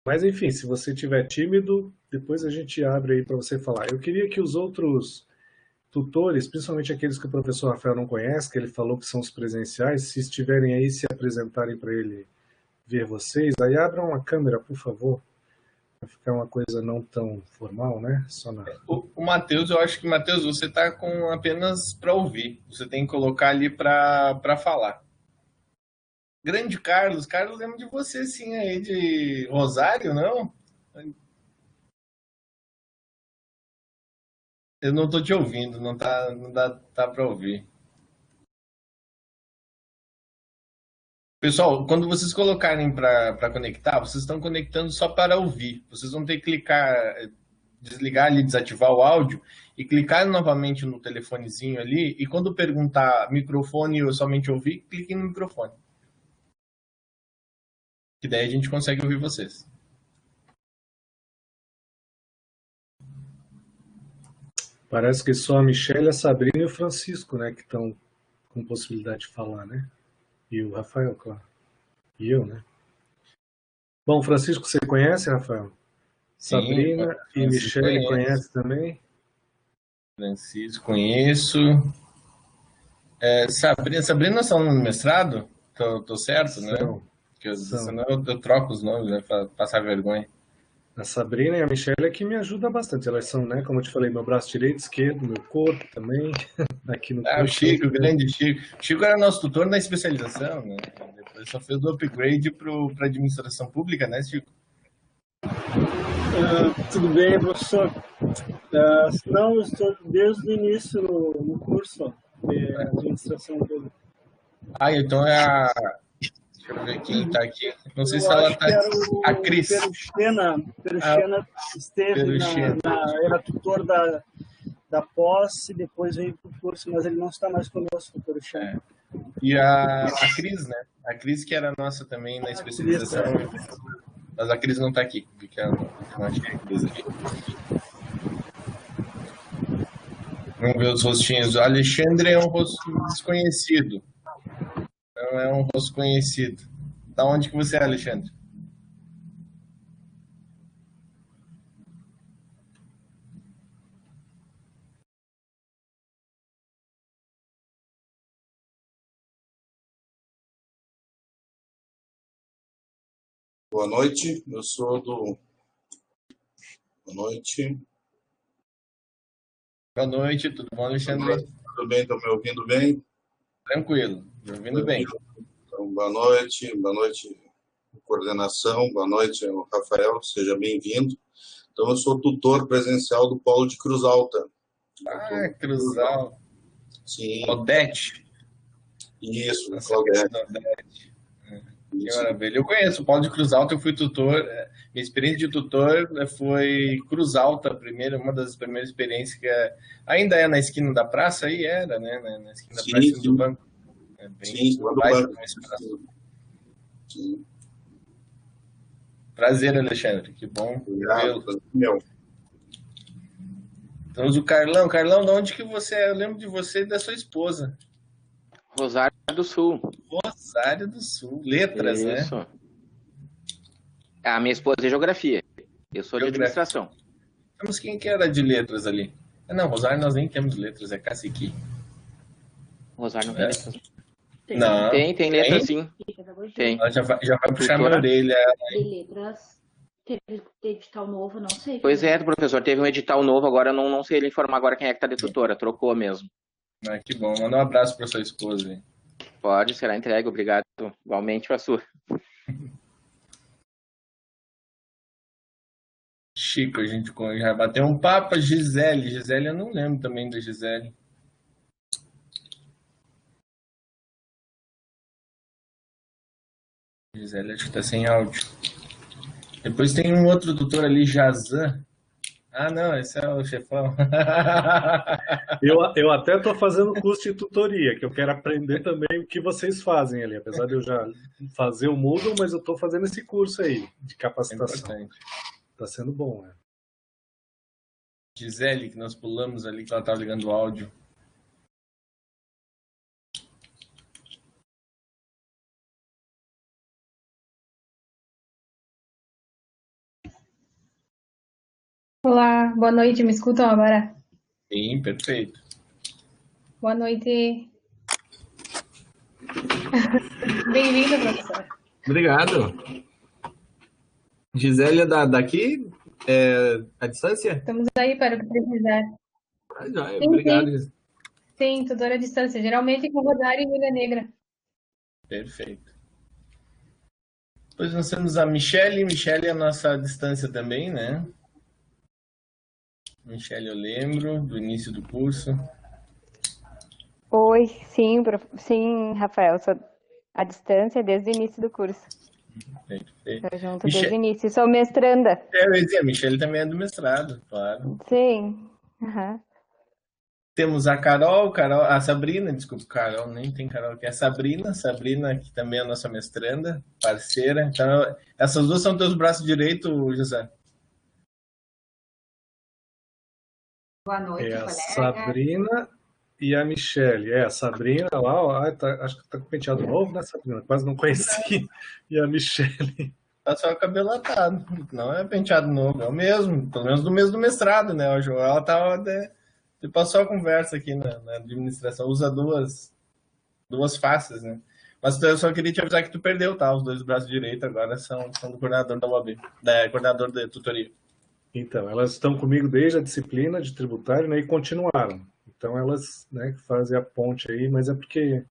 Mas enfim, se você tiver tímido, depois a gente abre aí para você falar. Eu queria que os outros tutores, principalmente aqueles que o professor Rafael não conhece, que ele falou que são os presenciais, se estiverem aí, se apresentarem para ele ver vocês, aí abram a câmera, por favor, para ficar uma coisa não tão formal, né? Só na... O Matheus, eu acho que, Matheus, você está com apenas para ouvir. Você tem que colocar ali para falar. Grande Carlos. Carlos, lembro de você, sim, aí de Rosário, não? Eu não estou te ouvindo, não dá para ouvir. Pessoal, quando vocês colocarem para conectar, vocês estão conectando só para ouvir. Vocês vão ter que clicar, desligar ali, desativar o áudio e clicar novamente no telefonezinho ali. E quando perguntar microfone ou somente ouvir, clique no microfone. Que daí a gente consegue ouvir vocês. Parece que só a Michelle, a Sabrina e o Francisco, né, que estão com possibilidade de falar, né? E o Rafael, claro. E eu, né? Bom, Francisco, você conhece, Rafael? Sim, Sabrina e Francisco Michelle conheço. conhece também? Francisco conheço. Sabrina nós estamos no mestrado? Tô certo, né? São, Porque são. senão eu troco os nomes, né? Para passar vergonha. A Sabrina e a Michelle é que me ajudam bastante. Elas são, né, como eu te falei, meu braço direito, esquerdo, meu corpo também, aqui no Ah, o curso. Chico, o grande Chico. O Chico era nosso tutor na especialização, né? Depois só fez o upgrade para administração pública, né, Chico? Tudo bem, professor? Não, eu estou desde o início no curso de administração pública. Ah, então é a. Deixa eu ver quem está aqui. Não sei se Eu ela acho está. que era A o Cris. Peruchena esteve Peruchena. era tutor da pós e depois veio para o curso, mas ele não está mais conosco, o Peruchena. E a Cris, né? A Cris que era nossa também na especialização. Mas a Cris não está aqui, porque eu não achei a Cris aqui. Vamos ver os rostinhos. O Alexandre é um rosto desconhecido. Não é um rosto conhecido. Da onde que você é, Alexandre? Boa noite, eu sou do... Boa noite. Boa noite, tudo bom, Alexandre? Tudo bem, estão me ouvindo bem? Tranquilo, me ouvindo bem. Então, boa noite, coordenação, boa noite, Rafael, seja bem-vindo. Então, eu sou tutor presencial do Polo de Cruz Alta. Ah, Cruz Alta. Sim. Odete. Isso, Claudete. Que maravilha. Eu conheço o Polo de Cruz Alta, eu fui tutor. Minha experiência de tutor foi Cruz Alta, uma das primeiras experiências que ainda é na esquina da praça, aí era, né? Na esquina da praça do banco. É bem sim, do banco. Sim. Prazer, Alexandre, que bom vê-lo. Temos o Carlão. Carlão, de onde que você é? Eu lembro de você e da sua esposa. Rosário do Sul. Rosário do Sul. Letras, Isso. né? A minha esposa é geografia. Eu sou de administração. Mas quem que era de letras ali? Não, Rosário nós nem temos letras, é cacique. Rosário não tem letras. Não. Tem letras, sim. Tem. Ela já vai puxar minha orelha. De letras. Teve edital novo, não sei. Pois é, professor, teve um edital novo, agora eu não sei ele informar agora quem é que tá de tutora, trocou mesmo. Ah, que bom, manda um abraço para sua esposa aí. Pode, será entregue, obrigado. Igualmente para a sua. Chico, a gente já bateu um papo. Gisele, eu não lembro também da Gisele. Gisele, acho que tá sem áudio. Depois tem um outro tutor ali, Jazan. Ah, não, esse é o chefão. Eu até estou fazendo curso de tutoria, que eu quero aprender também o que vocês fazem ali. Apesar de eu já fazer o Moodle, mas eu estou fazendo esse curso aí de capacitação. Está sendo bom, né? Gisele, que nós pulamos ali, que ela estava ligando o áudio. Olá, boa noite, me escutam agora? Sim, perfeito. Boa noite. Bem-vindo, professor. Obrigado. Gisélia daqui, à distância? Estamos aí para o que precisar. Ah, joia, Sim, obrigado, sim, Gisélia. sim, tutora à distância, geralmente com Rosário e Ilha Negra. Perfeito. Depois nós temos a Michele. Michele é a nossa distância também, né? Michele, eu lembro do início do curso. Oi, sim, sim, Rafael, sou à distância desde o início do curso. Perfeito. Estou junto desde o início, sou mestranda. Eu ia dizer, a Michele também é do mestrado, claro. Sim. Uhum. Temos a Carol, a Sabrina, desculpa, Carol, nem tem Carol aqui, é a Sabrina, que também é a nossa mestranda, parceira. Então, essas duas são teus braços direitos, José? Boa noite, É a colega. Sabrina e a Michele. A Sabrina lá, ó, acho que tá com penteado novo, né, Sabrina? Quase não conheci. E a Michele. Tá só o cabelo atado, não é penteado novo, é o mesmo, pelo menos do mesmo do mestrado, né? O Joel tava passou a conversa aqui na administração, usa duas faces, né? Mas eu só queria te avisar que tu perdeu, tá? Os dois braços direitos agora são do coordenador da UAB, coordenador de tutoria. Então, elas estão comigo desde a disciplina de tributário, né, e continuaram. Então, elas, né, fazem a ponte aí, mas é porque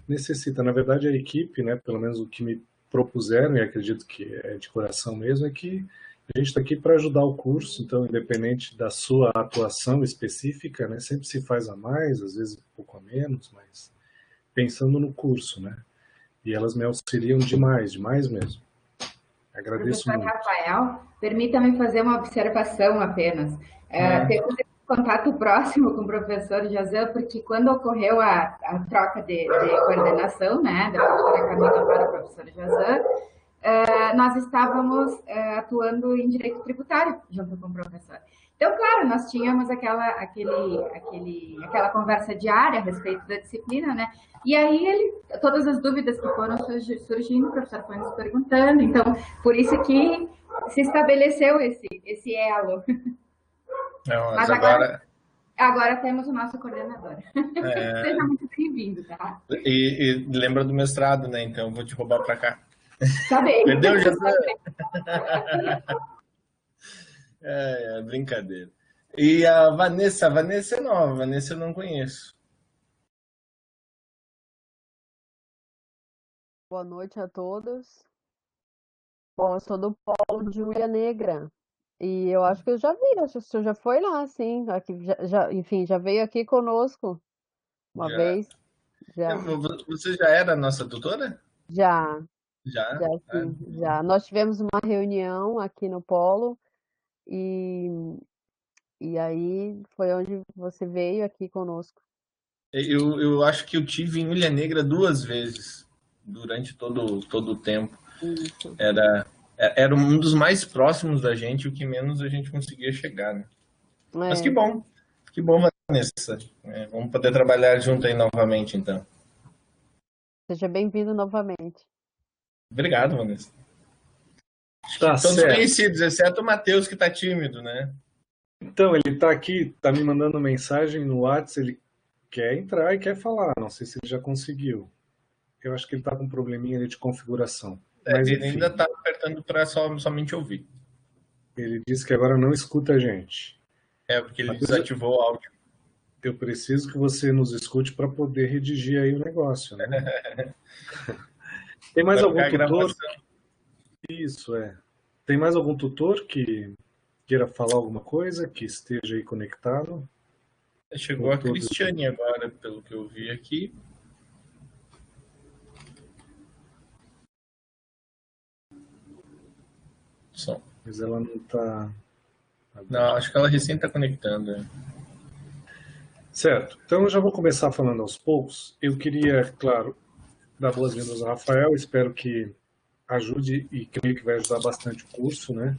necessita. Na verdade, a equipe, né, pelo menos o que me propuseram, e acredito que é de coração mesmo, é que a gente está aqui para ajudar o curso, então, independente da sua atuação específica, né, sempre se faz a mais, às vezes um pouco a menos, mas pensando no curso, né? E elas me auxiliam demais, demais mesmo. Agradeço Professor muito. Rafael, permita-me fazer uma observação apenas. Temos esse contato próximo com o professor José, porque quando ocorreu a troca de coordenação, né, da professora Camila para o professor José, nós estávamos atuando em direito tributário junto com o professor. Então, claro, nós tínhamos aquela conversa diária a respeito da disciplina, né? E aí, todas as dúvidas que foram surgindo, o professor foi nos perguntando. Então, por isso que se estabeleceu esse elo. Não, mas agora temos o nosso coordenador. Seja muito bem-vindo, tá? E lembra do mestrado, né? Então, eu vou te roubar para cá. Tá bem. Perdeu, José? É brincadeira. E a Vanessa é nova, a Vanessa eu não conheço. Boa noite a todos. Bom, eu sou do Polo de Ilha Negra. E eu acho que eu já vi, acho que o senhor já foi lá, sim. Aqui, enfim, já veio aqui conosco uma vez. Já. Você já era nossa tutora? Já. Já? Já, sim, já. Nós tivemos uma reunião aqui no Polo e aí foi onde você veio aqui conosco. Eu acho que eu tive em Ilha Negra 2 vezes durante todo o tempo. Isso. Era um dos mais próximos da gente, o que menos a gente conseguia chegar, né? Mas que bom, Vanessa. Vamos poder trabalhar junto aí novamente, então. Seja bem-vindo novamente. Obrigado, Vanessa. Tá Todos certo. conhecidos, exceto o Matheus, que tá tímido, né? Então, ele está aqui, está me mandando mensagem no WhatsApp, ele quer entrar e quer falar, não sei se ele já conseguiu. Eu acho que ele está com um probleminha ali de configuração. Mas, ele enfim, ainda está apertando para somente ouvir. Ele disse que agora não escuta a gente. Porque ele desativou o áudio. Eu preciso que você nos escute para poder redigir aí o negócio, né? Tem mais algum tutor? Isso, Tem mais algum tutor que queira falar alguma coisa, que esteja aí conectado? Chegou a Cristiane agora, pelo que eu vi aqui. Som. Mas ela não está... Não, acho que ela recém está conectando. Certo. Então eu já vou começar falando aos poucos. Eu queria, claro, dar boas-vindas ao Rafael. Espero que ajude e creio que vai ajudar bastante o curso, né?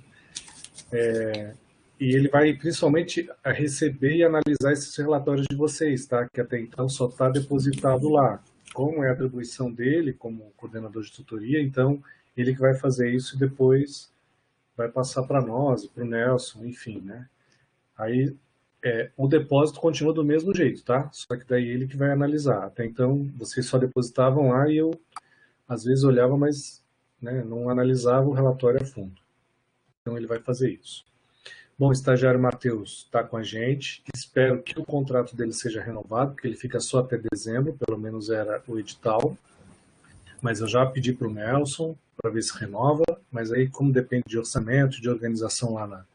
E ele vai principalmente a receber e analisar esses relatórios de vocês, tá? Que até então só está depositado lá. Como é a atribuição dele como coordenador de tutoria, então ele que vai fazer isso e depois vai passar para nós, para o Nelson, enfim, né? Aí o depósito continua do mesmo jeito, tá? Só que daí ele que vai analisar. Até então, vocês só depositavam lá e eu, às vezes, olhava, mas né, não analisava o relatório a fundo. Então, ele vai fazer isso. Bom, o estagiário Matheus está com a gente. Espero que o contrato dele seja renovado, porque ele fica só até dezembro, pelo menos era o edital. Mas eu já pedi para o Nelson para ver se renova. Mas aí, como depende de orçamento, de organização lá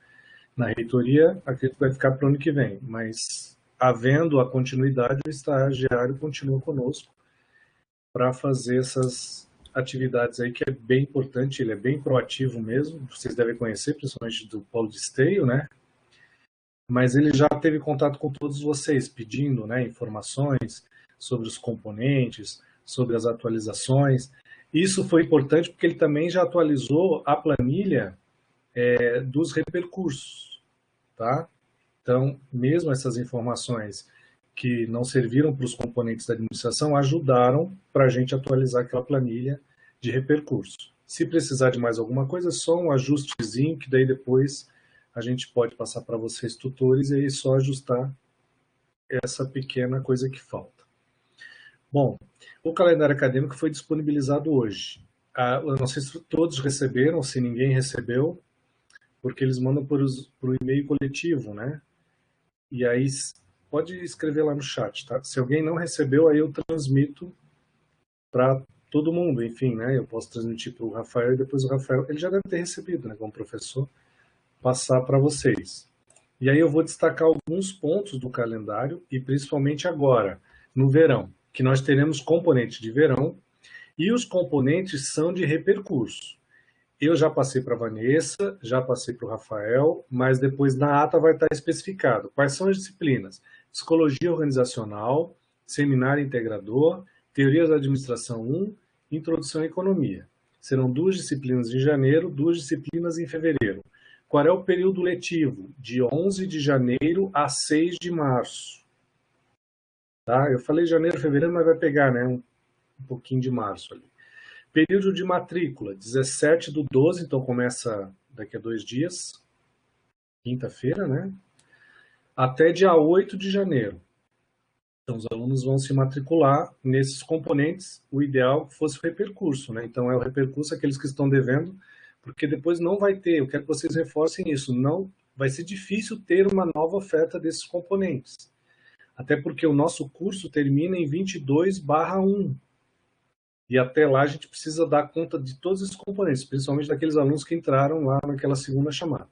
na reitoria, acredito que vai ficar para o ano que vem. Mas, havendo a continuidade, o estagiário continua conosco para fazer essas atividades aí, que é bem importante, ele é bem proativo mesmo, vocês devem conhecer, principalmente do Polo de Esteio, né? Mas ele já teve contato com todos vocês, pedindo, né, informações sobre os componentes, sobre as atualizações. Isso foi importante porque ele também já atualizou a planilha dos repercursos, tá? Então, mesmo essas informações que não serviram para os componentes da administração, ajudaram para a gente atualizar aquela planilha de repercurso. Se precisar de mais alguma coisa, é só um ajustezinho, que daí depois a gente pode passar para vocês, tutores, e aí só ajustar essa pequena coisa que falta. Bom, o calendário acadêmico foi disponibilizado hoje. Eu não sei se todos receberam, se ninguém recebeu, porque eles mandam por o e-mail coletivo, né? E aí pode escrever lá no chat, tá? Se alguém não recebeu, aí eu transmito para todo mundo, enfim, né? Eu posso transmitir para o Rafael e depois o Rafael, ele já deve ter recebido, né, como professor, passar para vocês. E aí eu vou destacar alguns pontos do calendário e principalmente agora, no verão, que nós teremos componente de verão e os componentes são de repercurso. Eu já passei para a Vanessa, já passei para o Rafael, mas depois na ata vai estar especificado quais são as disciplinas: Psicologia Organizacional, Seminário Integrador, Teorias da Administração 1, Introdução à Economia. Serão 2 disciplinas em janeiro, 2 disciplinas em fevereiro. Qual é o período letivo? De 11 de janeiro a 6 de março. Tá? Eu falei janeiro, fevereiro, mas vai pegar, né, um pouquinho de março ali. Período de matrícula, 17/12, então começa daqui a 2 dias, quinta-feira, né? Até dia 8 de janeiro. Então os alunos vão se matricular nesses componentes, o ideal que fosse o repercurso, né? Então é o repercurso aqueles que estão devendo, porque depois não vai ter, eu quero que vocês reforcem isso, não vai ser difícil ter uma nova oferta desses componentes. Até porque o nosso curso termina em 22/1. E até lá a gente precisa dar conta de todos esses componentes, principalmente daqueles alunos que entraram lá naquela segunda chamada.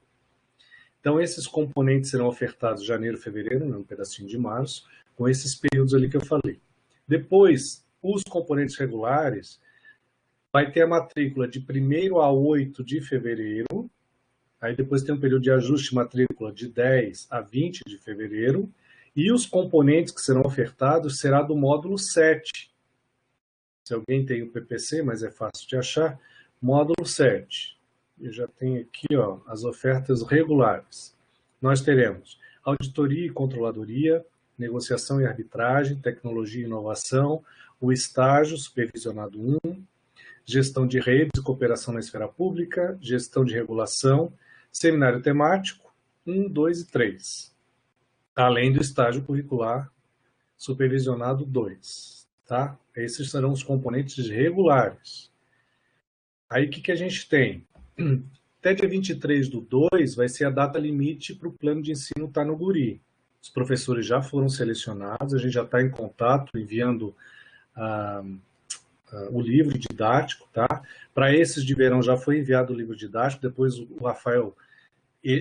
Então, esses componentes serão ofertados em janeiro, fevereiro, né, um pedacinho de março, com esses períodos ali que eu falei. Depois, os componentes regulares, vai ter a matrícula de 1º a 8 de fevereiro, aí depois tem um período de ajuste de matrícula de 10 a 20 de fevereiro, e os componentes que serão ofertados será do módulo 7. Se alguém tem o PPC, mas é fácil de achar, módulo 7. Eu já tenho aqui, ó, as ofertas regulares. Nós teremos auditoria e controladoria, negociação e arbitragem, tecnologia e inovação, o estágio supervisionado 1, gestão de redes e cooperação na esfera pública, gestão de regulação, seminário temático 1, 2 e 3. Além do estágio curricular supervisionado 2. Tá? Esses serão os componentes regulares. Aí o que a gente tem? Até dia 23/2 vai ser a data limite para o plano de ensino estar no Guri. Os professores já foram selecionados, a gente já está em contato, enviando o livro didático. Tá? Para esses de verão já foi enviado o livro didático, depois o Rafael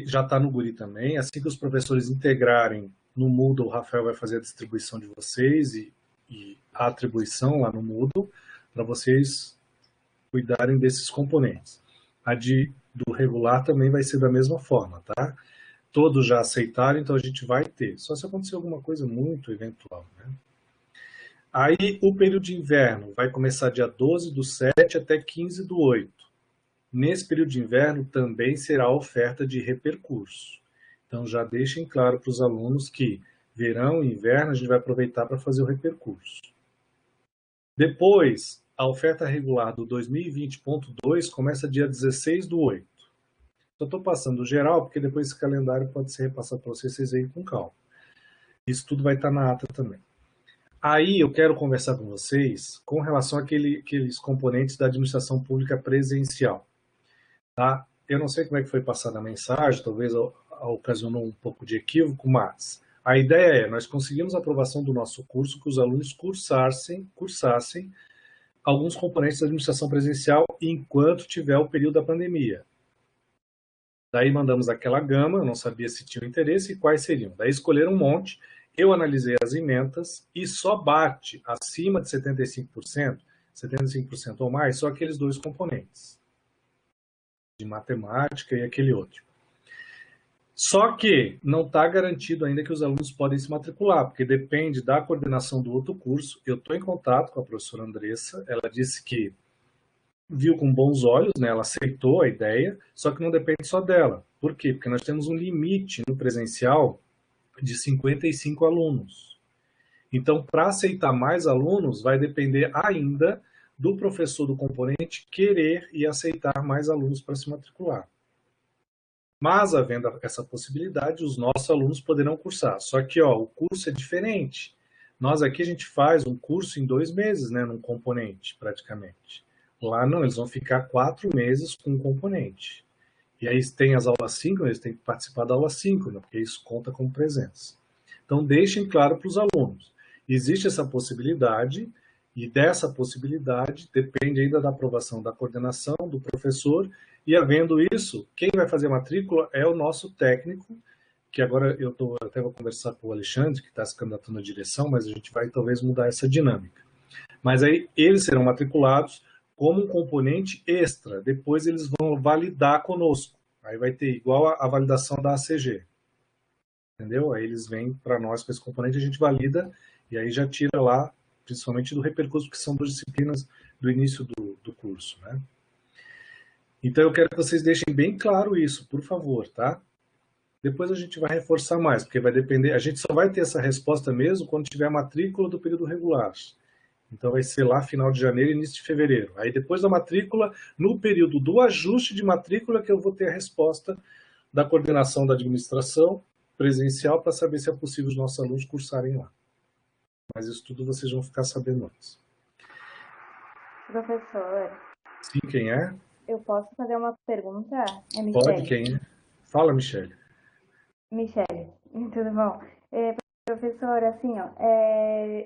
já está no Guri também. Assim que os professores integrarem no Moodle, o Rafael vai fazer a distribuição de vocês e a atribuição lá no Moodle, para vocês cuidarem desses componentes. A do regular também vai ser da mesma forma, tá? Todos já aceitaram, então a gente vai ter. Só se acontecer alguma coisa muito eventual, né? Aí o período de inverno vai começar dia 12/7 até 15/8. Nesse período de inverno também será a oferta de repercurso. Então já deixem claro para os alunos que verão e inverno a gente vai aproveitar para fazer o repercurso. Depois, a oferta regular do 2020.2 começa dia 16/8. Só estou passando o geral, porque depois esse calendário pode ser repassado para vocês verem com calma. Isso tudo vai estar na ata também. Aí eu quero conversar com vocês com relação àqueles componentes da administração pública presencial. Tá? Eu não sei como é que foi passada a mensagem, talvez ocasionou um pouco de equívoco, mas a ideia é, nós conseguimos a aprovação do nosso curso, que os alunos cursassem alguns componentes da administração presencial enquanto tiver o período da pandemia. Daí mandamos aquela gama, eu não sabia se tinha interesse e quais seriam. Daí escolheram um monte, eu analisei as emendas e só bate acima de 75% ou mais, só aqueles dois componentes, de matemática e aquele outro. Só que não está garantido ainda que os alunos podem se matricular, porque depende da coordenação do outro curso. Eu estou em contato com a professora Andressa, ela disse que viu com bons olhos, né? Ela aceitou a ideia, só que não depende só dela. Por quê? Porque nós temos um limite no presencial de 55 alunos. Então, para aceitar mais alunos, vai depender ainda do professor do componente querer e aceitar mais alunos para se matricular. Mas, havendo essa possibilidade, os nossos alunos poderão cursar. Só que o curso é diferente. Nós aqui a gente faz um curso em 2 meses, né, num componente, praticamente. Lá não, eles vão ficar 4 meses com um componente. E aí tem as aulas síncronas, eles têm que participar da aula síncrona, porque isso conta como presença. Então deixem claro para os alunos. Existe essa possibilidade, e dessa possibilidade depende ainda da aprovação da coordenação, do professor, e havendo isso, quem vai fazer a matrícula é o nosso técnico, que agora eu até vou conversar com o Alexandre, que está se candidatando à direção, mas a gente vai talvez mudar essa dinâmica. Mas aí eles serão matriculados como um componente extra, depois eles vão validar conosco. Aí vai ter igual a validação da ACG. Entendeu? Aí eles vêm para nós com esse componente, a gente valida, e aí já tira lá, principalmente do Repercurso, que são 2 disciplinas do início do curso, né? Então eu quero que vocês deixem bem claro isso, por favor, tá? Depois a gente vai reforçar mais, porque vai depender, a gente só vai ter essa resposta mesmo quando tiver a matrícula do período regular. Então vai ser lá final de janeiro e início de fevereiro. Aí depois da matrícula, no período do ajuste de matrícula, que eu vou ter a resposta da coordenação da administração presencial para saber se é possível os nossos alunos cursarem lá. Mas isso tudo vocês vão ficar sabendo antes. Professor, Sim, quem é? eu posso fazer uma pergunta? É Michele. Pode, quem é? Fala, Michele. Michele, tudo bom? Professor, assim,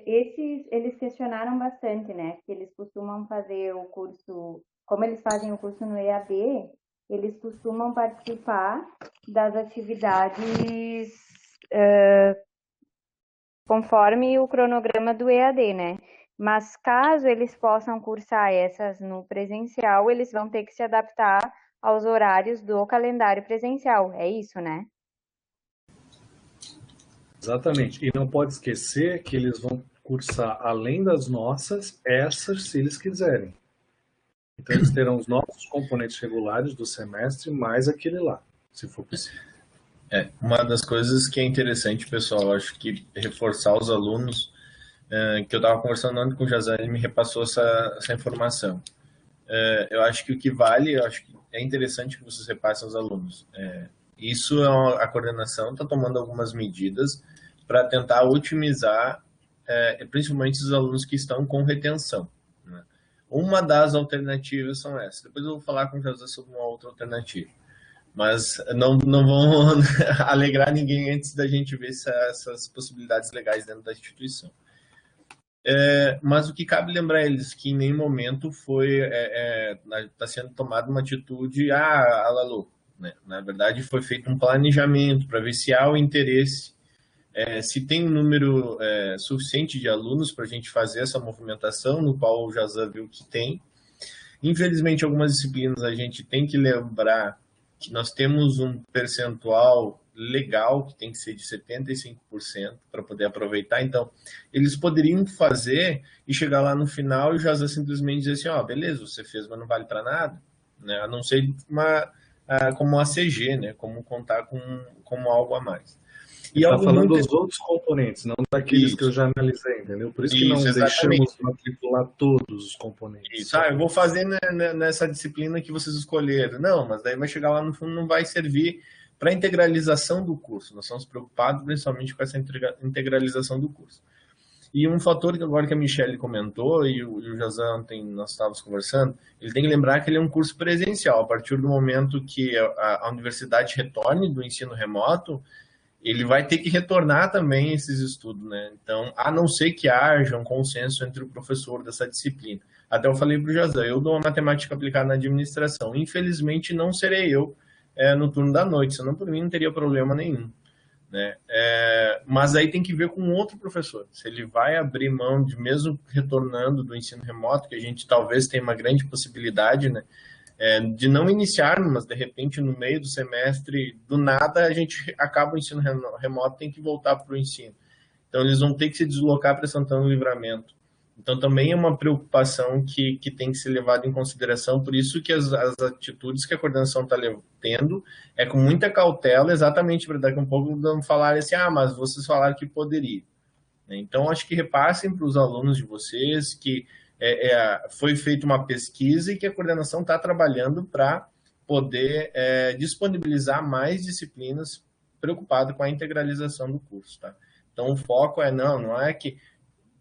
eles questionaram bastante, né? Que eles costumam fazer o curso, como eles fazem o curso no EAD, eles costumam participar das atividades conforme o cronograma do EAD, né? Mas caso eles possam cursar essas no presencial, eles vão ter que se adaptar aos horários do calendário presencial, é isso, né? Exatamente. E não pode esquecer que eles vão cursar, além das nossas, essas, se eles quiserem. Então, eles terão os nossos componentes regulares do semestre, mais aquele lá, se for possível. Uma das coisas que é interessante, pessoal, acho que reforçar os alunos, que eu estava conversando ontem com o Jazan, ele me repassou essa informação. Eu acho que o que vale, eu acho que é interessante que vocês repassem aos alunos. Isso, a coordenação está tomando algumas medidas para tentar otimizar, principalmente os alunos que estão com retenção, né? Uma das alternativas são essas. Depois eu vou falar com o José sobre uma outra alternativa. Mas não vão alegrar ninguém antes da gente ver essas possibilidades legais dentro da instituição. Mas o que cabe lembrar eles que em nenhum momento está sendo tomada uma atitude, louco, né? Na verdade, foi feito um planejamento para ver se há o interesse, se tem um número suficiente de alunos para a gente fazer essa movimentação, no qual o Jazan viu que tem. Infelizmente, algumas disciplinas a gente tem que lembrar que nós temos um percentual legal, que tem que ser de 75% para poder aproveitar. Então, eles poderiam fazer e chegar lá no final e o Jazan simplesmente dizer assim, beleza, você fez, mas não vale para nada, né? A não ser como ACG, né? Como contar como algo a mais. E está falando dos outros componentes, não daqueles que eu já analisei, entendeu? Por isso que não deixamos matricular todos os componentes. Isso, eu vou fazer nessa disciplina que vocês escolheram. Não, mas daí vai chegar lá no fundo, não vai servir para a integralização do curso. Nós estamos preocupados principalmente com essa integralização do curso. E um fator que agora que a Michelle comentou, e o Jazan ontem nós estávamos conversando, ele tem que lembrar que ele é um curso presencial. A partir do momento que a universidade retorne do ensino remoto, ele vai ter que retornar também esses estudos, né? Então, a não ser que haja um consenso entre o professor dessa disciplina. Até eu falei para o Jazan, eu dou uma matemática aplicada na administração. Infelizmente, não serei eu no turno da noite, senão por mim não teria problema nenhum. Né? Mas aí tem que ver com outro professor, se ele vai abrir mão de, mesmo retornando do ensino remoto, que a gente talvez tenha uma grande possibilidade, né, de não iniciar, mas de repente no meio do semestre, do nada a gente acaba o ensino remoto, tem que voltar para o ensino, então eles vão ter que se deslocar para Santana do Livramento. Então também é uma preocupação que tem que ser levada em consideração, por isso que as atitudes que a coordenação está tendo é com muita cautela, exatamente para daqui a um pouco não falarem assim, mas vocês falaram que poderia. Então acho que repassem para os alunos de vocês que foi feita uma pesquisa e que a coordenação está trabalhando para poder disponibilizar mais disciplinas preocupado com a integralização do curso. Tá? Então o foco não é que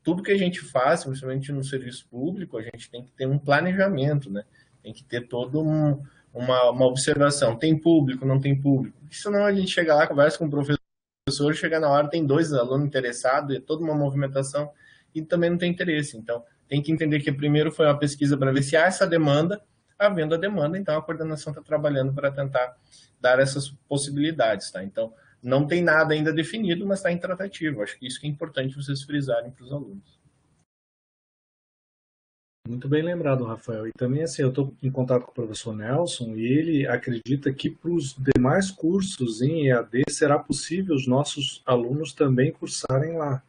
tudo que a gente faz, principalmente no serviço público, a gente tem que ter um planejamento, né? Tem que ter toda uma observação. Tem público, não tem público? Senão a gente chega lá, conversa com o professor, chega na hora, tem 2 alunos interessados, é toda uma movimentação e também não tem interesse. Então, tem que entender que primeiro foi uma pesquisa para ver se há essa demanda, havendo a demanda, então a coordenação está trabalhando para tentar dar essas possibilidades, tá? Então, não tem nada ainda definido, mas está em tratativa. Acho que isso que é importante vocês frisarem para os alunos. Muito bem lembrado, Rafael. E também, assim, eu estou em contato com o professor Nelson e ele acredita que para os demais cursos em EAD será possível os nossos alunos também cursarem lá.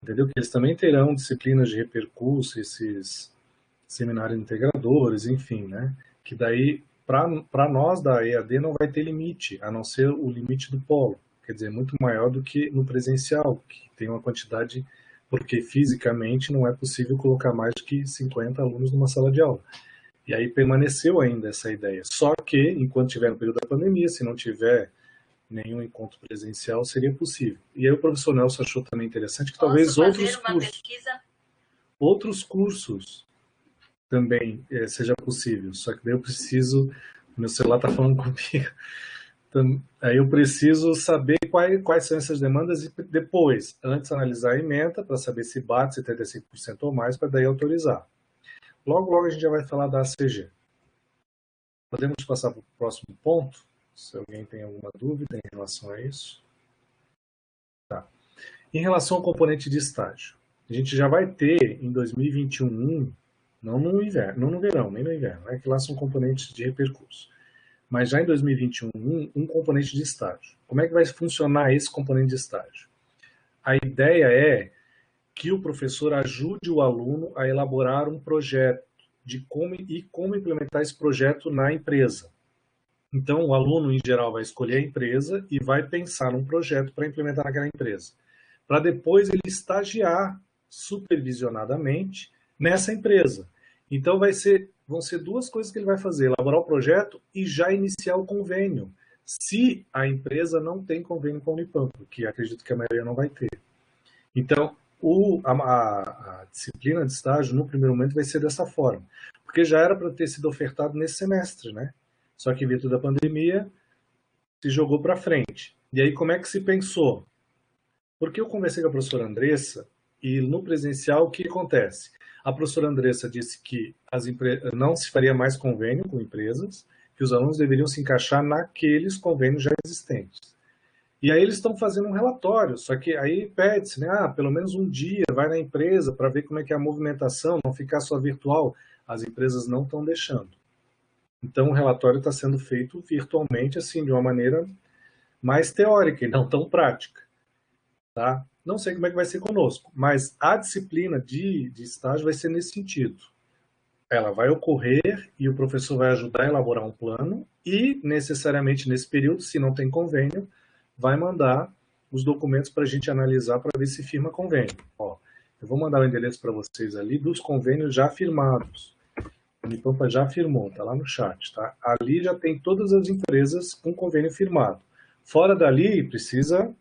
Entendeu? Que eles também terão disciplinas de repercurso, esses seminários integradores, enfim, né? Que daí, para nós da EAD, não vai ter limite, a não ser o limite do polo. Quer dizer, muito maior do que no presencial, que tem uma quantidade, porque fisicamente não é possível colocar mais do que 50 alunos numa sala de aula. E aí permaneceu ainda essa ideia. Só que, enquanto tiver no período da pandemia, se não tiver nenhum encontro presencial, seria possível. E aí o professor Nelson achou também interessante que talvez outros cursos também seja possível. Só que daí eu preciso, meu celular está falando comigo, então, aí eu preciso saber quais são essas demandas e depois, antes analisar a ementa para saber se bate 75% ou mais, para daí autorizar. Logo a gente já vai falar da ACG. Podemos passar para o próximo ponto? Se alguém tem alguma dúvida em relação a isso. Tá. Em relação ao componente de estágio, a gente já vai ter em 2021, não no inverno, não no verão, nem no inverno, que lá são componentes de repercurso. Mas já em 2021, um componente de estágio. Como é que vai funcionar esse componente de estágio? A ideia é que o professor ajude o aluno a elaborar um projeto de como implementar esse projeto na empresa. Então, o aluno, em geral, vai escolher a empresa e vai pensar num projeto para implementar naquela empresa. Para depois ele estagiar supervisionadamente nessa empresa. Então, vão ser 2 coisas que ele vai fazer: elaborar o projeto e já iniciar o convênio, se a empresa não tem convênio com a Unipampa, que acredito que a maioria não vai ter. Então, a disciplina de estágio, no primeiro momento, vai ser dessa forma, porque já era para ter sido ofertado nesse semestre, né? Só que, virtude da pandemia, se jogou para frente. E aí, como é que se pensou? Porque eu conversei com a professora Andressa, e no presencial, o que acontece? A professora Andressa disse que não se faria mais convênio com empresas, que os alunos deveriam se encaixar naqueles convênios já existentes. E aí eles estão fazendo um relatório, só que aí pede-se, né, pelo menos um dia, vai na empresa para ver como é que é a movimentação, não ficar só virtual. As empresas não estão deixando. Então o relatório está sendo feito virtualmente, assim, de uma maneira mais teórica e não tão prática. Tá? Não sei como é que vai ser conosco, mas a disciplina de estágio vai ser nesse sentido. Ela vai ocorrer e o professor vai ajudar a elaborar um plano e, necessariamente nesse período, se não tem convênio, vai mandar os documentos para a gente analisar para ver se firma convênio. Ó, eu vou mandar o endereço para vocês ali dos convênios já firmados. A Unipampa já firmou, está lá no chat, tá? Ali já tem todas as empresas com convênio firmado. Fora dali, precisa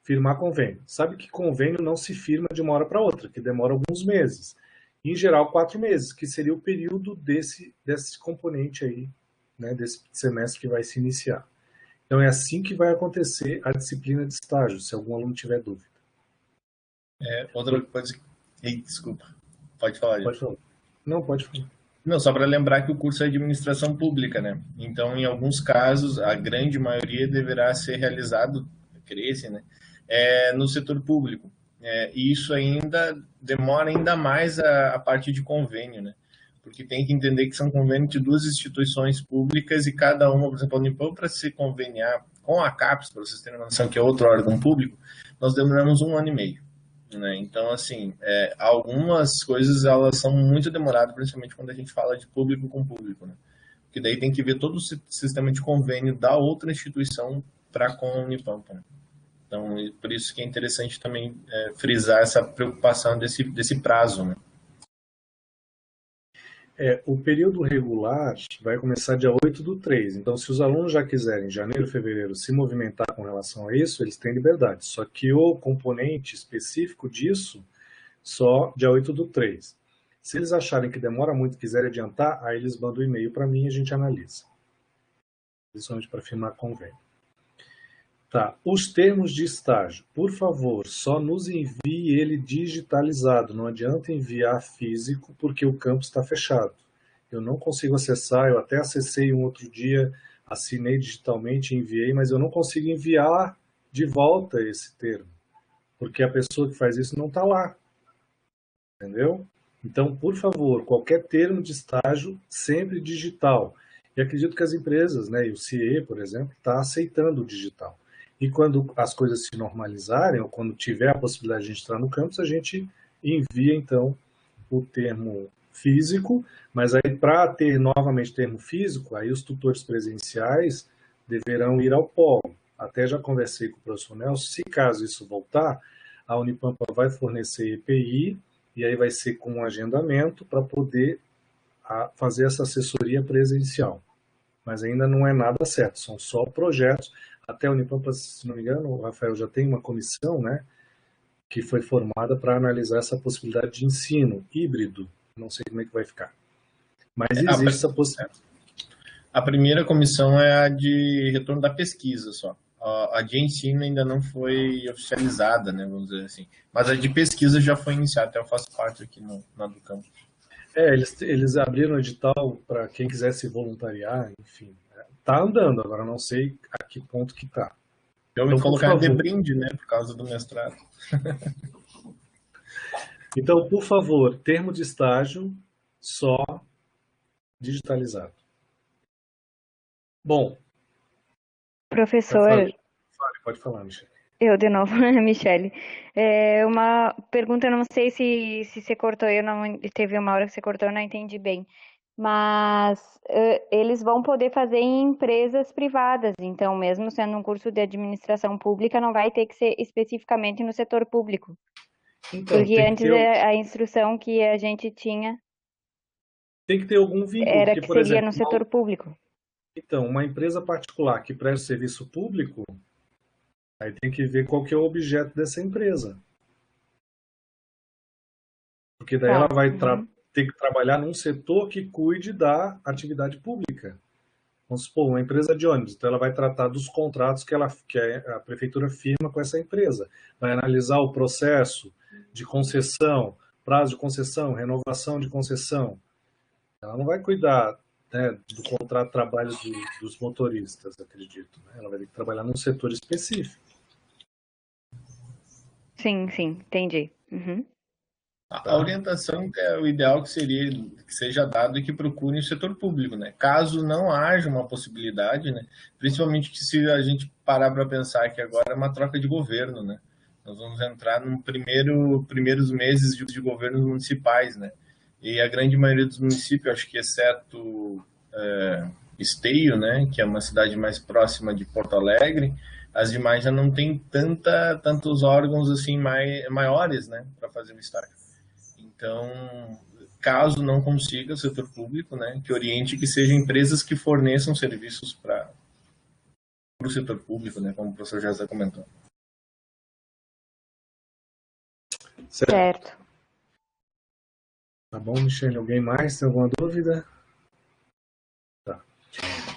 firmar convênio. Sabe que convênio não se firma de uma hora para outra, que demora alguns meses. Em geral, 4 meses, que seria o período desse componente aí, né, desse semestre que vai se iniciar. Então, é assim que vai acontecer a disciplina de estágio, se algum aluno tiver dúvida. Outra coisa... Desculpa. Pode falar, gente. Pode falar. Não, pode falar. Não, só para lembrar que o curso é administração pública, né? Então, em alguns casos, a grande maioria deverá ser realizado, cresce, né? No setor público. E isso ainda demora ainda mais a parte de convênio, né? Porque tem que entender que são convênios de 2 instituições públicas e cada uma, por exemplo, a Unipampa, para se conveniar com a CAPES, para vocês terem uma noção que é outro órgão público, nós demoramos 1 ano e meio. Né? Então, assim, algumas coisas elas são muito demoradas, principalmente quando a gente fala de público com público, né? Porque daí tem que ver todo o sistema de convênio da outra instituição para com a Unipampa, né? Então, por isso que é interessante também frisar essa preocupação desse prazo, né? O período regular vai começar dia 8/3. Então, se os alunos já quiserem, em janeiro, fevereiro, se movimentar com relação a isso, eles têm liberdade. Só que o componente específico disso, só dia 8/3. Se eles acharem que demora muito e quiserem adiantar, aí eles mandam um e-mail para mim e a gente analisa. Principalmente para firmar convênio. Tá. Os termos de estágio, por favor, só nos envie ele digitalizado. Não adianta enviar físico, porque o campus está fechado. Eu não consigo acessar, eu até acessei um outro dia, assinei digitalmente, enviei, mas eu não consigo enviar de volta esse termo, porque a pessoa que faz isso não está lá. Entendeu? Então, por favor, qualquer termo de estágio, sempre digital. E acredito que as empresas, né, e o CIE, por exemplo, está aceitando o digital. E quando as coisas se normalizarem, ou quando tiver a possibilidade de entrar no campus, a gente envia, então, o termo físico, mas aí para ter novamente termo físico, aí os tutores presenciais deverão ir ao polo. Até já conversei com o professor Nelson, se caso isso voltar, a Unipampa vai fornecer EPI, e aí vai ser com um agendamento para poder fazer essa assessoria presencial. Mas ainda não é nada certo, são só projetos. Até a Unipampa, se não me engano, o Rafael já tem uma comissão, né, que foi formada para analisar essa possibilidade de ensino híbrido. Não sei como é que vai ficar. Mas existe essa possibilidade. A primeira comissão é a de retorno da pesquisa só. A de ensino ainda não foi oficializada, né, vamos dizer assim. Mas a de pesquisa já foi iniciada, até eu faço parte aqui na do campus. Eles abriram o edital para quem quiser se voluntariar, enfim. Tá andando, agora não sei a que ponto que tá. Eu vou colocar de brinde, né, por causa do mestrado. Então, por favor, termo de estágio só digitalizado. Bom. Professor... Pode falar, Michele. Eu de novo, Michele. Uma pergunta, eu não sei se você cortou, teve uma hora que você cortou, eu não entendi bem. Mas eles vão poder fazer em empresas privadas, então mesmo sendo um curso de administração pública, não vai ter que ser especificamente no setor público. Então, porque antes a instrução que a gente tinha tem que ter algum vínculo, era porque, que por seria exemplo, no setor público. Então, uma empresa particular que presta serviço público, aí tem que ver qual que é o objeto dessa empresa. Porque daí ela vai ter que trabalhar num setor que cuide da atividade pública. Vamos supor, uma empresa de ônibus, então ela vai tratar dos contratos que a prefeitura firma com essa empresa. Vai analisar o processo de concessão, prazo de concessão, renovação de concessão. Ela não vai cuidar, né, do contrato de trabalho dos motoristas, acredito. Né? Ela vai ter que trabalhar num setor específico. Sim, entendi. Uhum. A orientação é o ideal que seja dado e que procurem o setor público, né? Caso não haja uma possibilidade, né? Principalmente que se a gente parar para pensar que agora é uma troca de governo, né? Nós vamos entrar no primeiros meses de governos municipais, né? E a grande maioria dos municípios, acho que exceto Esteio, né? Que é uma cidade mais próxima de Porto Alegre, as demais já não tem tantos órgãos assim maiores, né, para fazer o estágio. Então, caso não consiga o setor público, né, que oriente que sejam empresas que forneçam serviços para o setor público, né, como o professor José comentou. Certo. Tá bom, Michele? Alguém mais tem alguma dúvida? Tá.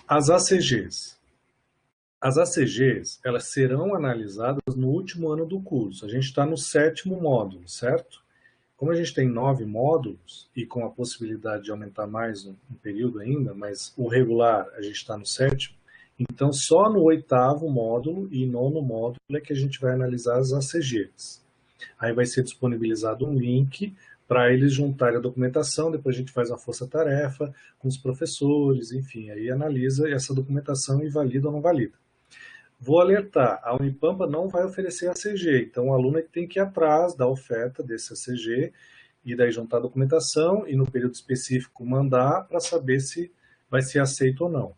As ACGs. As ACGs, elas serão analisadas no último ano do curso. A gente está no 7º módulo, certo? Como a gente tem 9 módulos, e com a possibilidade de aumentar mais um período ainda, mas o regular a gente está no 7º, então só no 8º módulo e 9º módulo é que a gente vai analisar as ACGs. Aí vai ser disponibilizado um link para eles juntarem a documentação, depois a gente faz uma força-tarefa com os professores, enfim, aí analisa essa documentação e valida ou não valida. Vou alertar, a Unipampa não vai oferecer ACG, então o aluno é que tem que ir atrás da oferta desse ACG e daí juntar a documentação e no período específico mandar para saber se vai ser aceito ou não,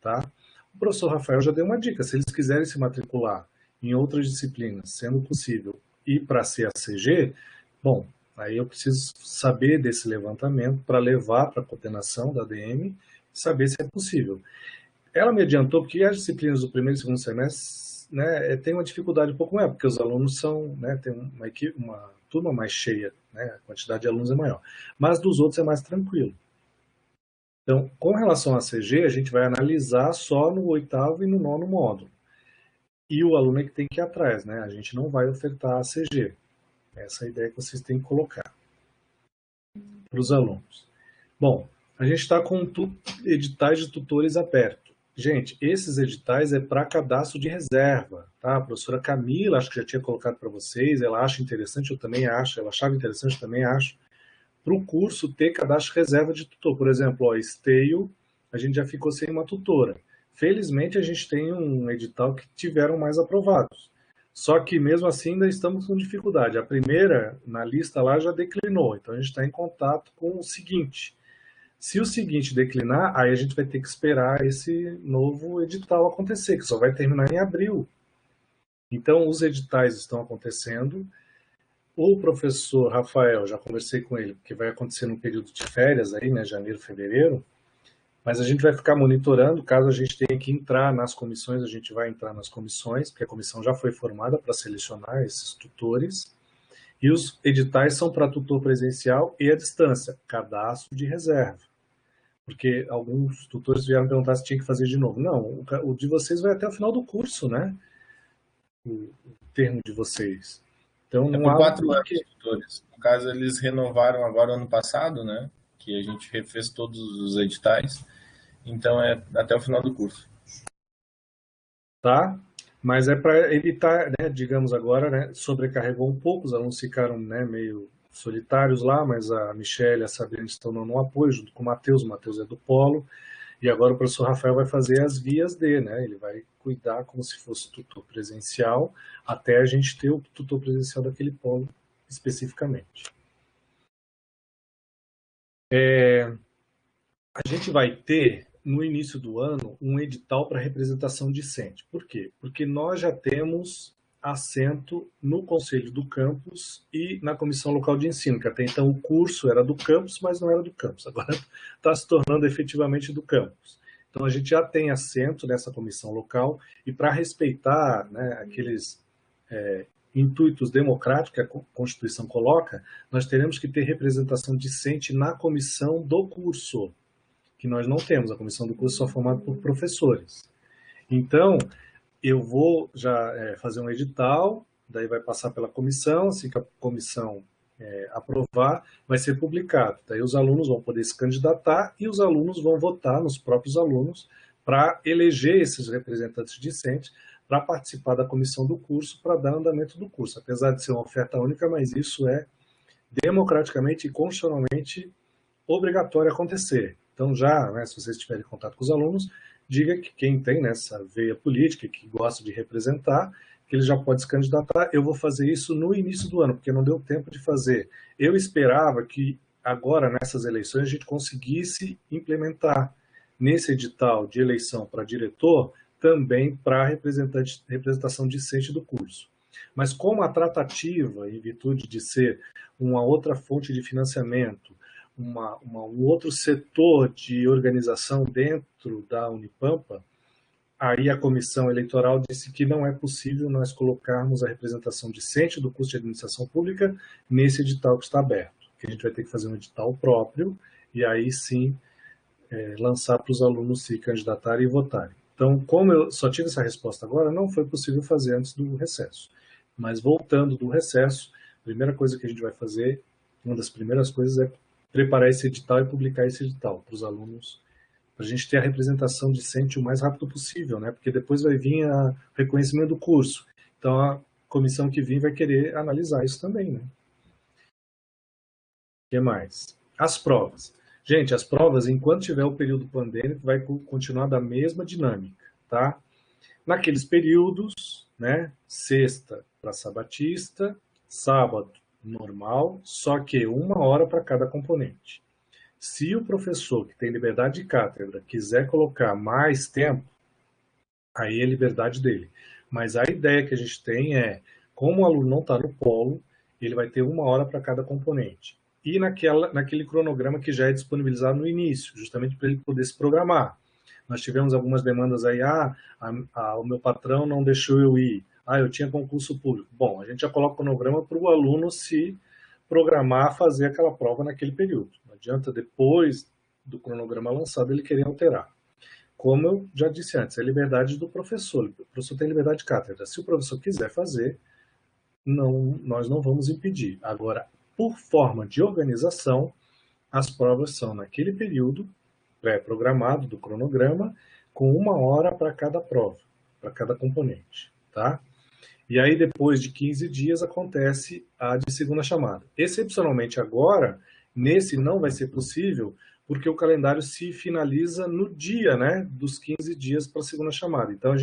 tá? O professor Rafael já deu uma dica, se eles quiserem se matricular em outras disciplinas, sendo possível, e para ser ACG, bom, aí eu preciso saber desse levantamento para levar para a coordenação da ADM e saber se é possível. Ela me adiantou porque as disciplinas do primeiro e segundo semestre, né, tem uma dificuldade um pouco maior, porque os alunos são, né, tem uma turma mais cheia, né, a quantidade de alunos é maior. Mas dos outros é mais tranquilo. Então, com relação à ACG, a gente vai analisar só no 8º e no 9º módulo. E o aluno é que tem que ir atrás, né? A gente não vai ofertar ACG. Essa é a ideia que vocês têm que colocar para os alunos. Bom, a gente está com editais de tutores abertos. Gente, esses editais é para cadastro de reserva, tá? A professora Camila, acho que já tinha colocado para vocês, ela acha interessante, eu também acho, ela achava interessante, eu também acho, para o curso ter cadastro de reserva de tutor. Por exemplo, ó, Esteio, a gente já ficou sem uma tutora. Felizmente, a gente tem um edital que tiveram mais aprovados. Só que, mesmo assim, ainda estamos com dificuldade. A primeira, na lista lá, já declinou. Então, a gente está em contato com o seguinte. Se o seguinte declinar, aí a gente vai ter que esperar esse novo edital acontecer, que só vai terminar em abril. Então, os editais estão acontecendo. O professor Rafael, já conversei com ele, porque vai acontecer no período de férias, aí, né, janeiro, fevereiro, mas a gente vai ficar monitorando, caso a gente tenha que entrar nas comissões, a gente vai entrar nas comissões, porque a comissão já foi formada para selecionar esses tutores, e os editais são para tutor presencial e à distância, cadastro de reserva. Porque alguns tutores vieram perguntar se tinha que fazer de novo. Não, o de vocês vai até o final do curso, né? O termo de vocês. Então, não há 4 anos, tutores. No caso, eles renovaram agora ano passado, né? Que a gente refez todos os editais. Então, é até o final do curso. Tá? Mas é para evitar, né, digamos agora, né, sobrecarregou um pouco, os alunos ficaram, né, meio solitários lá, mas a Michelle e a Sabrina estão dando um apoio junto com o Matheus é do Polo, e agora o professor Rafael vai fazer as vias D, né, ele vai cuidar como se fosse tutor presencial, até a gente ter o tutor presencial daquele polo especificamente. A gente vai ter, no início do ano, um edital para representação discente. Por quê? Porque nós já temos assento no Conselho do Campus e na Comissão Local de Ensino, que até então o curso era do campus, mas não era do campus. Agora está se tornando efetivamente do campus. Então a gente já tem assento nessa comissão local e para respeitar, né, aqueles intuitos democráticos que a Constituição coloca, nós teremos que ter representação discente na comissão do curso, que nós não temos. A comissão do curso é só formada por professores. Então, eu vou já fazer um edital, daí vai passar pela comissão, assim que a comissão aprovar, vai ser publicado. Daí os alunos vão poder se candidatar e os alunos vão votar nos próprios alunos para eleger esses representantes discentes para participar da comissão do curso, para dar andamento do curso. Apesar de ser uma oferta única, mas isso é democraticamente e constitucionalmente obrigatório acontecer. Então já, né, se vocês tiverem contato com os alunos, diga que quem tem nessa veia política, que gosta de representar, que ele já pode se candidatar. Eu vou fazer isso no início do ano, porque não deu tempo de fazer. Eu esperava que agora, nessas eleições, a gente conseguisse implementar nesse edital de eleição para diretor também para representação discente do curso. Mas como a tratativa, em virtude de ser uma outra fonte de financiamento, um outro setor de organização dentro da Unipampa, aí a comissão eleitoral disse que não é possível nós colocarmos a representação discente do curso de administração pública nesse edital que está aberto, que a gente vai ter que fazer um edital próprio e aí sim lançar para os alunos se candidatarem e votarem. Então, como eu só tive essa resposta agora, não foi possível fazer antes do recesso. Mas voltando do recesso, a primeira coisa que a gente vai fazer, uma das primeiras coisas é preparar esse edital e publicar esse edital para os alunos, para a gente ter a representação discente o mais rápido possível, né? Porque depois vai vir o reconhecimento do curso. Então, a comissão que vir vai querer analisar isso também, né? O que mais? As provas. Gente, as provas, enquanto tiver o período pandêmico, vai continuar da mesma dinâmica, tá? Naqueles períodos, né? Sexta para sabatista, sábado normal, só que 1 hora para cada componente. Se o professor que tem liberdade de cátedra quiser colocar mais tempo, aí é liberdade dele. Mas a ideia que a gente tem é, como o aluno não está no polo, ele vai ter 1 hora para cada componente. E naquele cronograma que já é disponibilizado no início, justamente para ele poder se programar. Nós tivemos algumas demandas aí, o meu patrão não deixou eu ir, eu tinha concurso público. Bom, a gente já coloca o cronograma para o aluno se programar, fazer aquela prova naquele período. Não adianta depois do cronograma lançado ele querer alterar. Como eu já disse antes, é liberdade do professor. O professor tem liberdade de cátedra. Se o professor quiser fazer, nós não vamos impedir. Agora, por forma de organização, as provas são naquele período pré-programado do cronograma, com 1 hora para cada prova, para cada componente, tá? E aí, depois de 15 dias, acontece a de segunda chamada. Excepcionalmente agora, nesse não vai ser possível, porque o calendário se finaliza no dia, né, dos 15 dias para a segunda chamada. Então,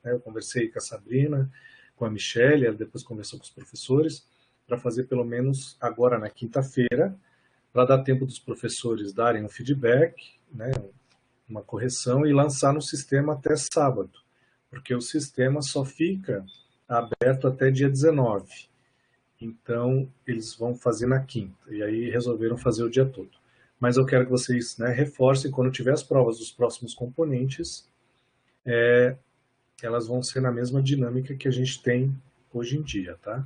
eu conversei com a Sabrina, com a Michelle, ela depois conversou com os professores, para fazer pelo menos agora na quinta-feira, para dar tempo dos professores darem um feedback, né, uma correção, e lançar no sistema até sábado, porque o sistema só fica aberto até dia 19. Então, eles vão fazer na quinta, e aí resolveram fazer o dia todo. Mas eu quero que vocês, né, reforcem, quando tiver as provas dos próximos componentes, elas vão ser na mesma dinâmica que a gente tem hoje em dia, tá?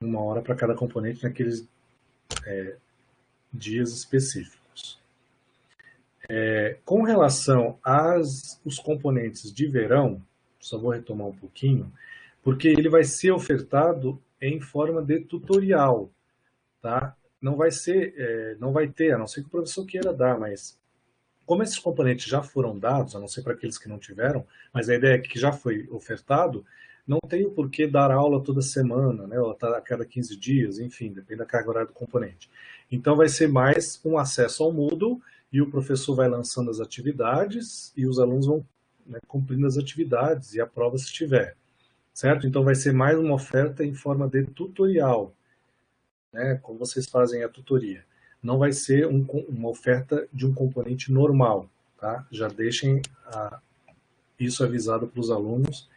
1 hora para cada componente naqueles dias específicos. Com relação aos componentes de verão, só vou retomar um pouquinho, porque ele vai ser ofertado em forma de tutorial, tá? Não vai ter, a não ser que o professor queira dar, mas como esses componentes já foram dados, a não ser para aqueles que não tiveram, mas a ideia é que já foi ofertado, não tem o porquê dar aula toda semana, né? Ou a cada 15 dias, enfim, depende da carga horária do componente. Então vai ser mais um acesso ao Moodle e o professor vai lançando as atividades e os alunos vão, né, cumprindo as atividades e a prova se tiver, certo? Então vai ser mais uma oferta em forma de tutorial, né? Como vocês fazem a tutoria. Não vai ser uma oferta de um componente normal, tá? Já deixem isso avisado para os alunos,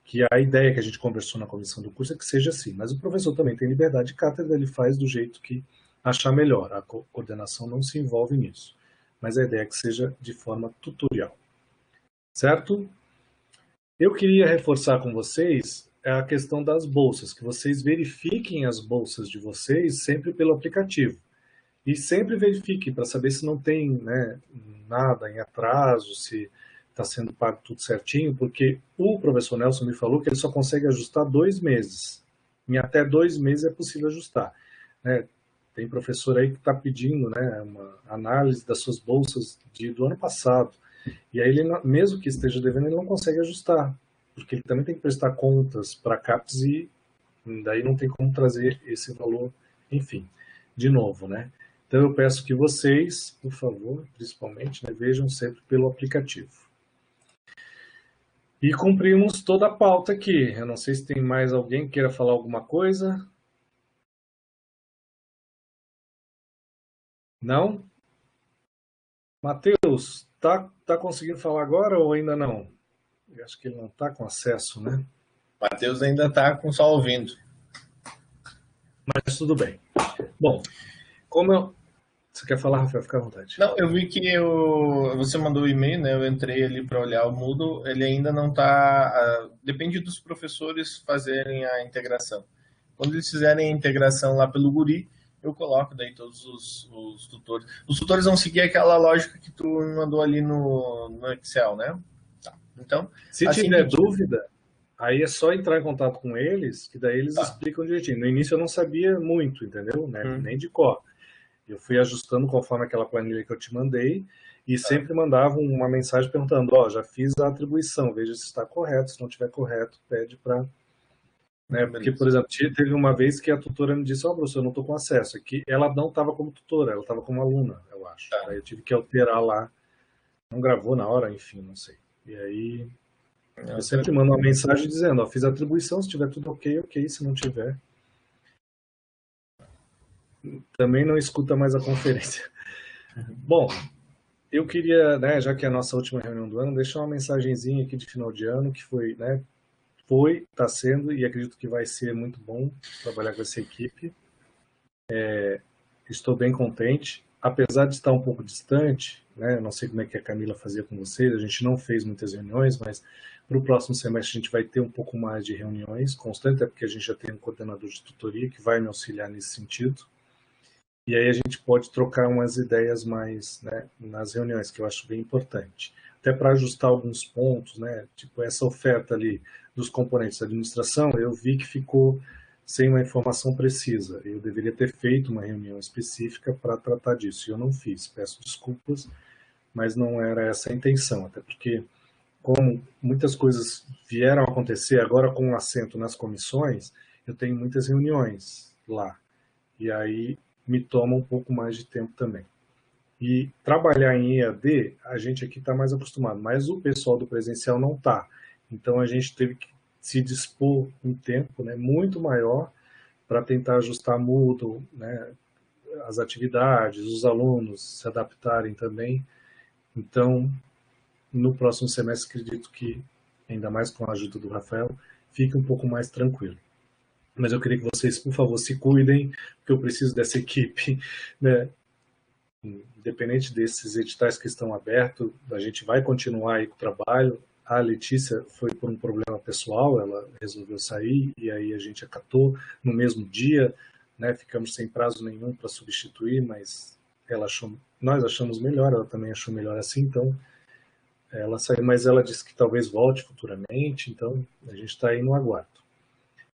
que a ideia que a gente conversou na comissão do curso é que seja assim, mas o professor também tem liberdade de cátedra, ele faz do jeito que achar melhor, a coordenação não se envolve nisso, mas a ideia é que seja de forma tutorial, certo? Eu queria reforçar com vocês a questão das bolsas, que vocês verifiquem as bolsas de vocês sempre pelo aplicativo, e sempre verifiquem para saber se não tem, né, nada em atraso, se está sendo pago tudo certinho, porque o professor Nelson me falou que ele só consegue ajustar 2 meses. Em até 2 meses é possível ajustar, né? Tem professor aí que está pedindo, né, uma análise das suas bolsas do ano passado. E aí, ele, mesmo que esteja devendo, ele não consegue ajustar, porque ele também tem que prestar contas para a CAPES e daí não tem como trazer esse valor, enfim, de novo, né? Então eu peço que vocês, por favor, principalmente, né, vejam sempre pelo aplicativo. E cumprimos toda a pauta aqui. Eu não sei se tem mais alguém que queira falar alguma coisa. Não? Matheus, tá conseguindo falar agora ou ainda não? Eu acho que ele não está com acesso, né? Matheus ainda está só ouvindo. Mas tudo bem. Bom, Você quer falar, Rafael? Fica à vontade. Não, eu vi que você mandou o e-mail, né? Eu entrei ali para olhar o Moodle, ele ainda não está... depende dos professores fazerem a integração. Quando eles fizerem a integração lá pelo Guri, eu coloco daí todos os tutores. Os tutores vão seguir aquela lógica que tu me mandou ali no Excel, né? Tá. Então, se tiver dúvida, aí é só entrar em contato com eles, que daí eles explicam direitinho. No início eu não sabia muito, entendeu? Nem de cor. Eu fui ajustando conforme aquela planilha que eu te mandei e sempre mandava uma mensagem perguntando, já fiz a atribuição, veja se está correto, se não estiver correto, pede para... Né? Porque, por exemplo, teve uma vez que a tutora me disse, professor, eu não estou com acesso. Aqui ela não estava como tutora, ela estava como aluna, eu acho. Aí eu tive que alterar lá, não gravou na hora, enfim, não sei. E aí eu sempre mando uma mensagem dizendo, fiz a atribuição, se tiver tudo ok, se não tiver... Também não escuta mais a conferência. Bom, eu queria, né, já que é a nossa última reunião do ano, deixar uma mensagenzinha aqui de final de ano, que foi, né, está sendo, e acredito que vai ser muito bom trabalhar com essa equipe. Estou bem contente, apesar de estar um pouco distante, né, não sei como é que a Camila fazia com vocês, a gente não fez muitas reuniões, mas para o próximo semestre a gente vai ter um pouco mais de reuniões constantes, é porque a gente já tem um coordenador de tutoria que vai me auxiliar nesse sentido. E aí a gente pode trocar umas ideias mais, né, nas reuniões, que eu acho bem importante. Até para ajustar alguns pontos, né, tipo essa oferta ali dos componentes da administração, eu vi que ficou sem uma informação precisa. Eu deveria ter feito uma reunião específica para tratar disso, e eu não fiz. Peço desculpas, mas não era essa a intenção, até porque, como muitas coisas vieram a acontecer agora com um assento nas comissões, eu tenho muitas reuniões lá. E aí me toma um pouco mais de tempo também. E trabalhar em EAD, a gente aqui está mais acostumado, mas o pessoal do presencial não está. Então a gente teve que se dispor um tempo, né, muito maior para tentar ajustar Moodle, né, as atividades, os alunos se adaptarem também. Então, no próximo semestre, acredito que, ainda mais com a ajuda do Rafael, fique um pouco mais tranquilo. Mas eu queria que vocês, por favor, se cuidem, porque eu preciso dessa equipe, né? Independente desses editais que estão abertos, a gente vai continuar aí com o trabalho. A Letícia foi por um problema pessoal, ela resolveu sair, e aí a gente acatou no mesmo dia, né? Ficamos sem prazo nenhum para substituir, mas nós achamos melhor, ela também achou melhor assim, então ela saiu, mas ela disse que talvez volte futuramente, então a gente está aí no aguardo.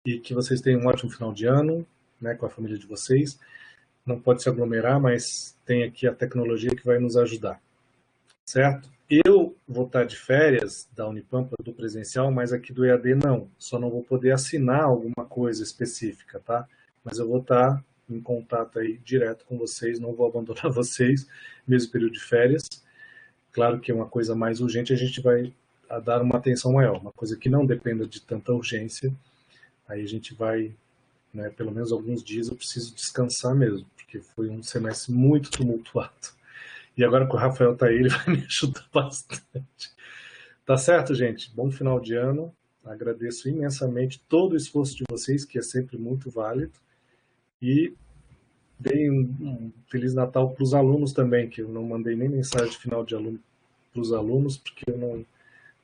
E que vocês tenham um ótimo final de ano, né, com a família de vocês. Não pode se aglomerar, mas tem aqui a tecnologia que vai nos ajudar, certo? Eu vou estar de férias da Unipampa, do presencial, mas aqui do EAD não. Só não vou poder assinar alguma coisa específica, tá? Mas eu vou estar em contato aí direto com vocês, não vou abandonar vocês, mesmo período de férias. Claro que é uma coisa mais urgente, a gente vai dar uma atenção maior. Uma coisa que não dependa de tanta urgência, aí a gente vai, né, pelo menos alguns dias eu preciso descansar mesmo, porque foi um semestre muito tumultuado. E agora que o Rafael está aí, ele vai me ajudar bastante. Tá certo, gente? Bom final de ano. Agradeço imensamente todo o esforço de vocês, que é sempre muito válido. E dei um Feliz Natal para os alunos também, que eu não mandei nem mensagem de final de ano para os alunos, porque eu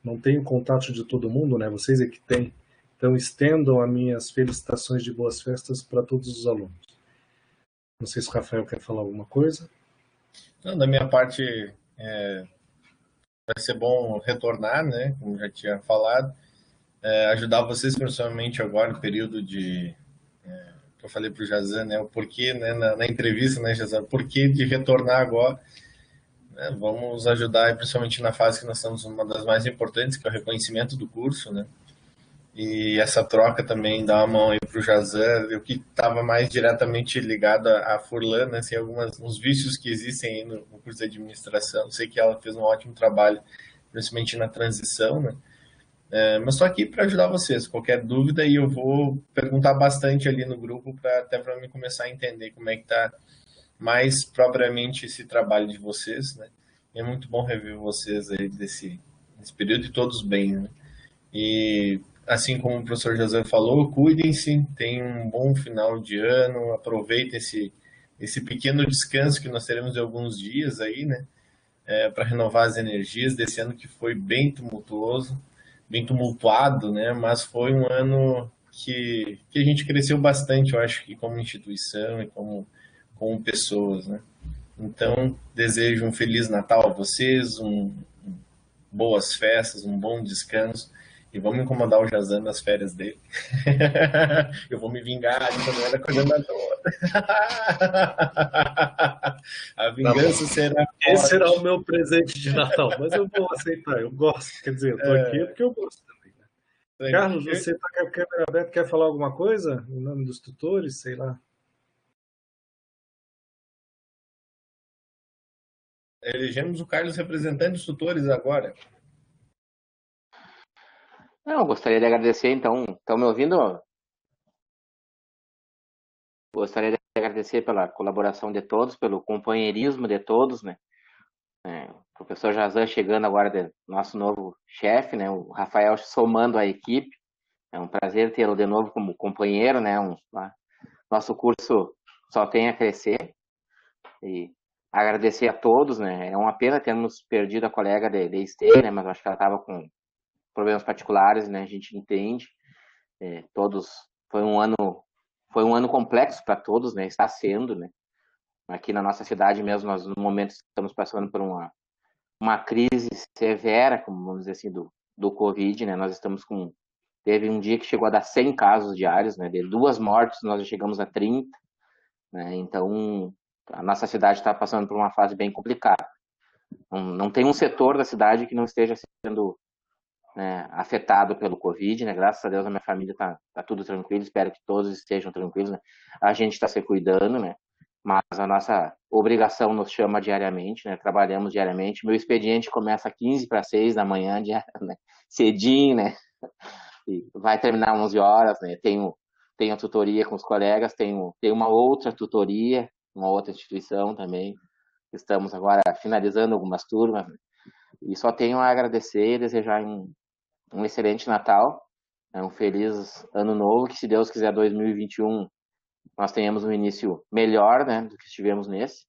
não tenho contato de todo mundo, né? Vocês é que têm. Então, estendam as minhas felicitações de boas festas para todos os alunos. Não sei se o Rafael quer falar alguma coisa. Não, da minha parte, vai ser bom retornar, né? Como já tinha falado. Ajudar vocês, principalmente agora, no período que eu falei para o Jazan, né? O porquê, né? Na entrevista, né, Jazan? O porquê de retornar agora. Né? Vamos ajudar, principalmente na fase que nós estamos, uma das mais importantes, que é o reconhecimento do curso, né? E essa troca também dá uma mão aí para o Jazan, eu que estava mais diretamente ligado a Furlan, né, assim, uns vícios que existem aí no curso de administração. Sei que ela fez um ótimo trabalho, principalmente na transição, né? Mas estou aqui para ajudar vocês. Qualquer dúvida, e eu vou perguntar bastante ali no grupo, até para mim começar a entender como é que está mais propriamente esse trabalho de vocês, né? E é muito bom rever vocês aí nesse período, e todos bem, né? E assim como o professor José falou, cuidem-se, tenham um bom final de ano, aproveitem esse pequeno descanso que nós teremos de alguns dias aí, né? Para renovar as energias desse ano que foi bem tumultuoso, bem tumultuado, né? Mas foi um ano que a gente cresceu bastante, eu acho que como instituição e como pessoas, né? Então, desejo um Feliz Natal a vocês, boas festas, um bom descanso. E vamos incomodar o Jazan nas férias dele. Eu vou me vingar de quando eu era coordenador. A vingança será Esse será forte. o meu presente de Natal, mas eu vou aceitar, eu gosto. Quer dizer, eu tô aqui porque eu gosto também, né? Carlos, você está com a câmera aberta, quer falar alguma coisa em nome dos tutores? Sei lá. Elegemos o Carlos representante dos tutores agora. Não, eu gostaria de agradecer, então, estão me ouvindo? Gostaria de agradecer pela colaboração de todos, pelo companheirismo de todos, né? O professor Jazan chegando agora, nosso novo chefe, né? O Rafael somando a equipe. É um prazer tê-lo de novo como companheiro, né? Nosso curso só tem a crescer. E agradecer a todos, né? É uma pena termos perdido a colega de esteio, né? Mas acho que ela estava com problemas particulares, né? A gente entende. Todos foi um ano complexo para todos, né? Está sendo, né? Aqui na nossa cidade mesmo, nós no momento estamos passando por uma crise severa, como vamos dizer assim, do Covid, né? Nós estamos teve um dia que chegou a dar 100 casos diários, né? De 2 mortes, nós já chegamos a 30, né? Então, a nossa cidade está passando por uma fase bem complicada. Não tem um setor da cidade que não esteja sendo, né, afetado pelo Covid, né? Graças a Deus a minha família tá tudo tranquilo, espero que todos estejam tranquilos, né? A gente está se cuidando, né? Mas a nossa obrigação nos chama diariamente, né? Trabalhamos diariamente. Meu expediente começa às 15 para 6 da manhã, né? Cedinho, né? E vai terminar 11 horas, né? Tenho a tutoria com os colegas, tenho uma outra tutoria, uma outra instituição também. Estamos agora finalizando algumas turmas, né? E só tenho a agradecer e desejar um excelente Natal, um feliz ano novo, que se Deus quiser 2021 nós tenhamos um início melhor, né, do que estivemos nesse.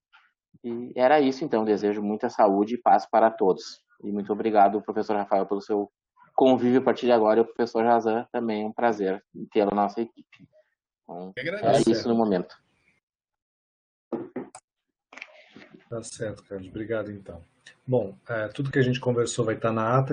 E era isso, então. Desejo muita saúde e paz para todos. E muito obrigado, professor Rafael, pelo seu convívio a partir de agora, e o professor Jazan também é um prazer tê-lo na nossa equipe. Então, era isso no momento. Tá certo, Carlos. Obrigado, então. Bom, tudo que a gente conversou vai estar na ata.